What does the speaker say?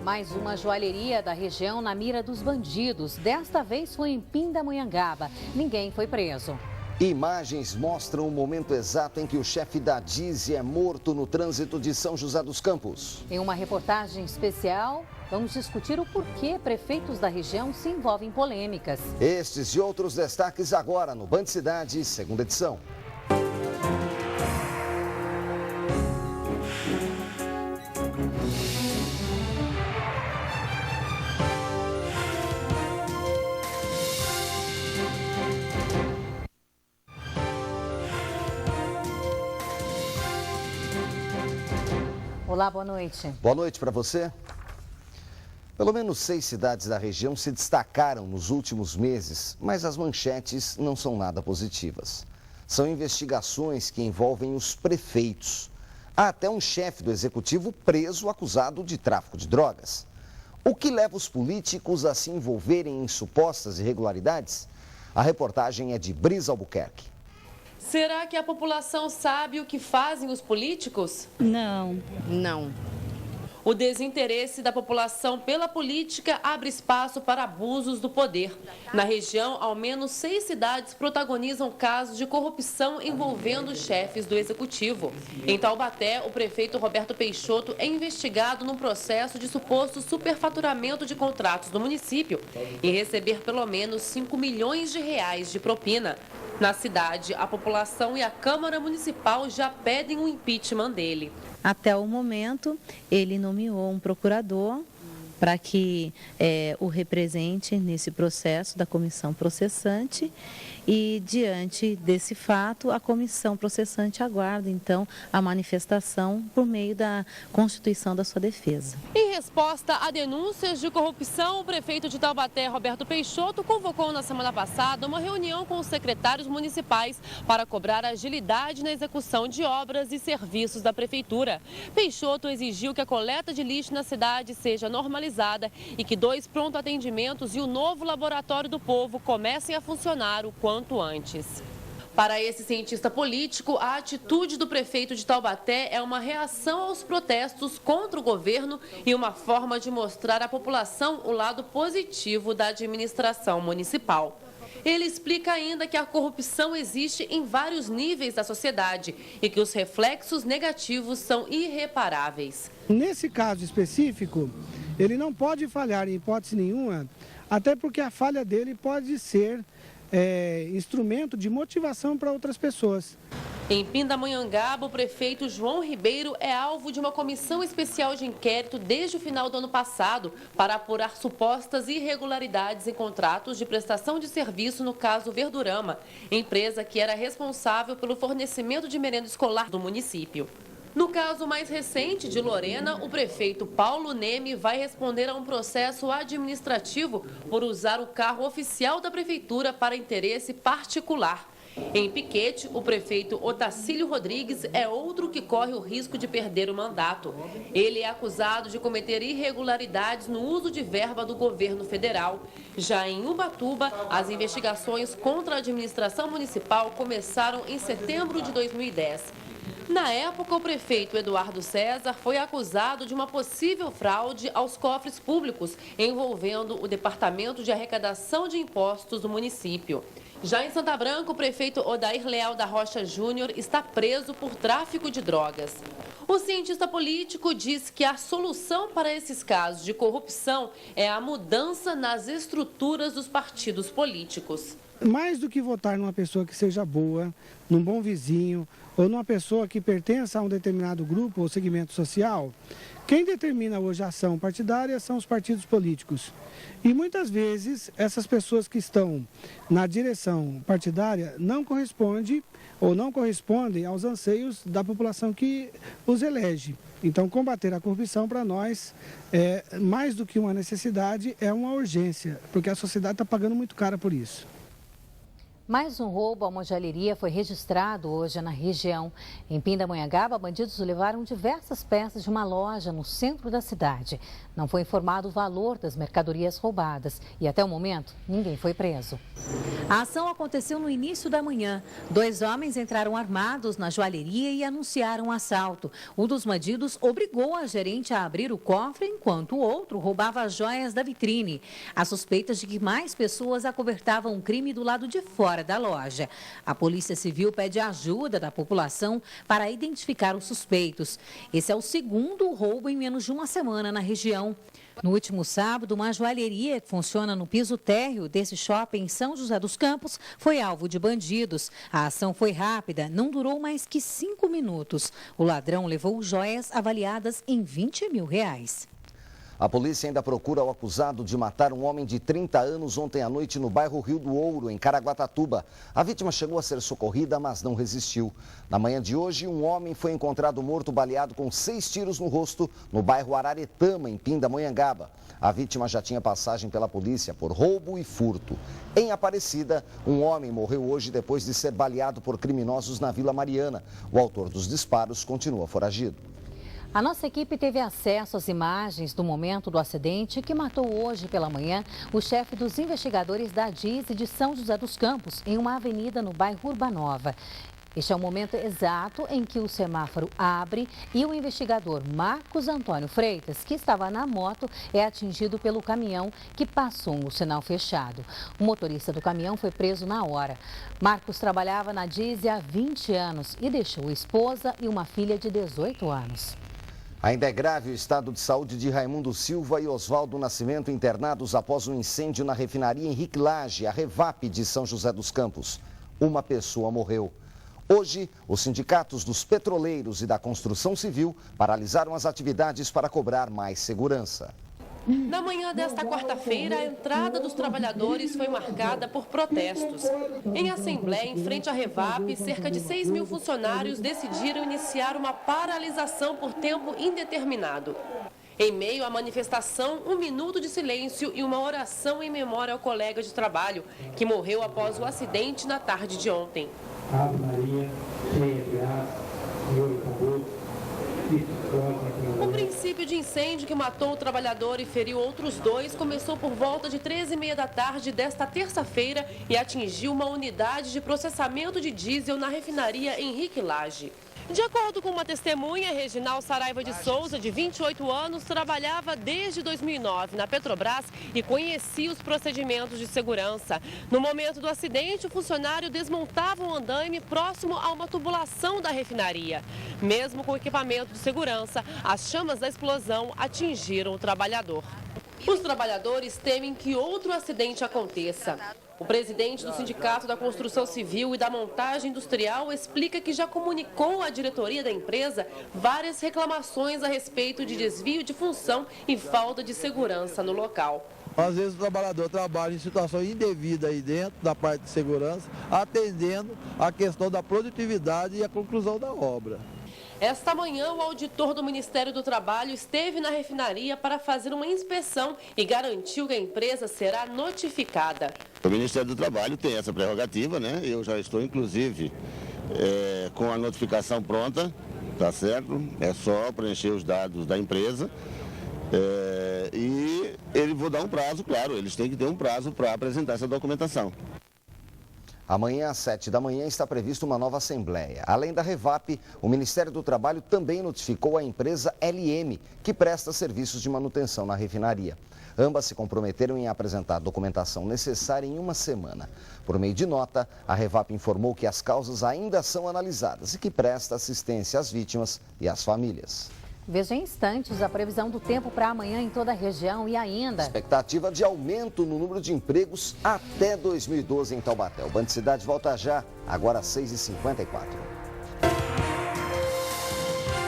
mais uma joalheria da região na mira dos bandidos. Desta vez foi em Pindamonhangaba. Ninguém foi preso. Imagens mostram o momento exato em que o chefe da Dizzy é morto no trânsito de São José dos Campos. Em uma reportagem especial, vamos discutir o porquê prefeitos da região se envolvem em polêmicas. Estes e outros destaques agora no Band Cidade, segunda edição. Olá, boa noite. Boa noite para você. Pelo menos 6 cidades da região se destacaram nos últimos meses, mas as manchetes não são nada positivas. São investigações que envolvem os prefeitos. Há até um chefe do executivo preso acusado de tráfico de drogas. O que leva os políticos a se envolverem em supostas irregularidades? A reportagem é de Brisa Albuquerque. Será que a população sabe o que fazem os políticos? Não. O desinteresse da população pela política abre espaço para abusos do poder. Na região, ao menos 6 cidades protagonizam casos de corrupção envolvendo chefes do executivo. Em Taubaté, o prefeito Roberto Peixoto é investigado num processo de suposto superfaturamento de contratos do município e receber pelo menos 5 milhões de reais de propina. Na cidade, a população e a Câmara Municipal já pedem o impeachment dele. Até o momento, ele nomeou um procurador para que o represente nesse processo da comissão processante e, diante desse fato, a comissão processante aguarda, então, a manifestação por meio da constituição da sua defesa. Em resposta a denúncias de corrupção, o prefeito de Taubaté, Roberto Peixoto, convocou na semana passada uma reunião com os secretários municipais para cobrar agilidade na execução de obras e serviços da prefeitura. Peixoto exigiu que a coleta de lixo na cidade seja normalizada e que 2 pronto-atendimentos e o novo laboratório do povo comecem a funcionar o quanto antes. Para esse cientista político, a atitude do prefeito de Taubaté é uma reação aos protestos contra o governo e uma forma de mostrar à população o lado positivo da administração municipal. Ele explica ainda que a corrupção existe em vários níveis da sociedade e que os reflexos negativos são irreparáveis. Nesse caso específico, ele não pode falhar em hipótese nenhuma, até porque a falha dele pode ser instrumento de motivação para outras pessoas. Em Pindamonhangaba, o prefeito João Ribeiro é alvo de uma comissão especial de inquérito desde o final do ano passado para apurar supostas irregularidades em contratos de prestação de serviço no caso Verdurama, empresa que era responsável pelo fornecimento de merenda escolar do município. No caso mais recente de Lorena, o prefeito Paulo Neme vai responder a um processo administrativo por usar o carro oficial da prefeitura para interesse particular. Em Piquete, o prefeito Otacílio Rodrigues é outro que corre o risco de perder o mandato. Ele é acusado de cometer irregularidades no uso de verba do governo federal. Já em Ubatuba, as investigações contra a administração municipal começaram em setembro de 2010. Na época, o prefeito Eduardo César foi acusado de uma possível fraude aos cofres públicos, envolvendo o Departamento de Arrecadação de Impostos do município. Já em Santa Branca, o prefeito Odair Leal da Rocha Júnior está preso por tráfico de drogas. O cientista político diz que a solução para esses casos de corrupção é a mudança nas estruturas dos partidos políticos. Mais do que votar numa pessoa que seja boa, num bom vizinho, ou numa pessoa que pertença a um determinado grupo ou segmento social, quem determina hoje a ação partidária são os partidos políticos. E muitas vezes essas pessoas que estão na direção partidária não correspondem ou não correspondem aos anseios da população que os elege. Então, combater a corrupção para nós é mais do que uma necessidade, é uma urgência, porque a sociedade está pagando muito caro por isso. Mais um roubo a uma joalheria foi registrado hoje na região. Em Pindamonhangaba, bandidos levaram diversas peças de uma loja no centro da cidade. Não foi informado o valor das mercadorias roubadas e até o momento ninguém foi preso. A ação aconteceu no início da manhã. 2 homens entraram armados na joalheria e anunciaram um assalto. Um dos bandidos obrigou a gerente a abrir o cofre enquanto o outro roubava as joias da vitrine. Há suspeitas de que mais pessoas acobertavam o crime do lado de fora da loja. A Polícia Civil pede ajuda da população para identificar os suspeitos. Esse é o segundo roubo em menos de uma semana na região. No último sábado, uma joalheria que funciona no piso térreo desse shopping em São José dos Campos foi alvo de bandidos. A ação foi rápida, não durou mais que 5 minutos. O ladrão levou joias avaliadas em R$20 mil. A polícia ainda procura o acusado de matar um homem de 30 anos ontem à noite no bairro Rio do Ouro, em Caraguatatuba. A vítima chegou a ser socorrida, mas não resistiu. Na manhã de hoje, um homem foi encontrado morto baleado com 6 tiros no rosto no bairro Araretama, em Pindamonhangaba. A vítima já tinha passagem pela polícia por roubo e furto. Em Aparecida, um homem morreu hoje depois de ser baleado por criminosos na Vila Mariana. O autor dos disparos continua foragido. A nossa equipe teve acesso às imagens do momento do acidente que matou hoje pela manhã o chefe dos investigadores da DISE de São José dos Campos, em uma avenida no bairro Urbanova. Este é o momento exato em que o semáforo abre e o investigador Marcos Antônio Freitas, que estava na moto, é atingido pelo caminhão que passou no sinal fechado. O motorista do caminhão foi preso na hora. Marcos trabalhava na DISE há 20 anos e deixou esposa e uma filha de 18 anos. Ainda é grave o estado de saúde de Raimundo Silva e Oswaldo Nascimento, internados após um incêndio na refinaria Henrique Lage, a Revap de São José dos Campos. Uma pessoa morreu. Hoje, os sindicatos dos petroleiros e da construção civil paralisaram as atividades para cobrar mais segurança. Na manhã desta quarta-feira, a entrada dos trabalhadores foi marcada por protestos. Em assembleia, em frente à Revap, cerca de 6 mil funcionários decidiram iniciar uma paralisação por tempo indeterminado. Em meio à manifestação, 1 minuto de silêncio e uma oração em memória ao colega de trabalho, que morreu após o acidente na tarde de ontem. Ave Maria, cheia de graça, Senhor é convosco. O princípio de incêndio que matou o trabalhador e feriu outros 2 começou por volta de 13h30 da tarde desta terça-feira e atingiu uma unidade de processamento de diesel na refinaria Henrique Lage. De acordo com uma testemunha, Reginal Saraiva de Souza, de 28 anos, trabalhava desde 2009 na Petrobras e conhecia os procedimentos de segurança. No momento do acidente, o funcionário desmontava um andaime próximo a uma tubulação da refinaria. Mesmo com equipamento de segurança, as chamas da explosão atingiram o trabalhador. Os trabalhadores temem que outro acidente aconteça. O presidente do Sindicato da Construção Civil e da Montagem Industrial explica que já comunicou à diretoria da empresa várias reclamações a respeito de desvio de função e falta de segurança no local. Às vezes o trabalhador trabalha em situação indevida aí dentro da parte de segurança, atendendo a questão da produtividade e a conclusão da obra. Esta manhã, o auditor do Ministério do Trabalho esteve na refinaria para fazer uma inspeção e garantiu que a empresa será notificada. O Ministério do Trabalho tem essa prerrogativa, né? Eu já estou, inclusive, com a notificação pronta, tá certo? É só preencher os dados da empresa e ele vou dar um prazo, claro, eles têm que ter um prazo para apresentar essa documentação. Amanhã, às 7 da manhã, está prevista uma nova assembleia. Além da Revap, o Ministério do Trabalho também notificou a empresa LM, que presta serviços de manutenção na refinaria. Ambas se comprometeram em apresentar a documentação necessária em uma semana. Por meio de nota, a Revap informou que as causas ainda são analisadas e que presta assistência às vítimas e às famílias. Veja em instantes a previsão do tempo para amanhã em toda a região e ainda... Expectativa de aumento no número de empregos até 2012 em Taubaté. O Band Cidade volta já, agora às 6h54.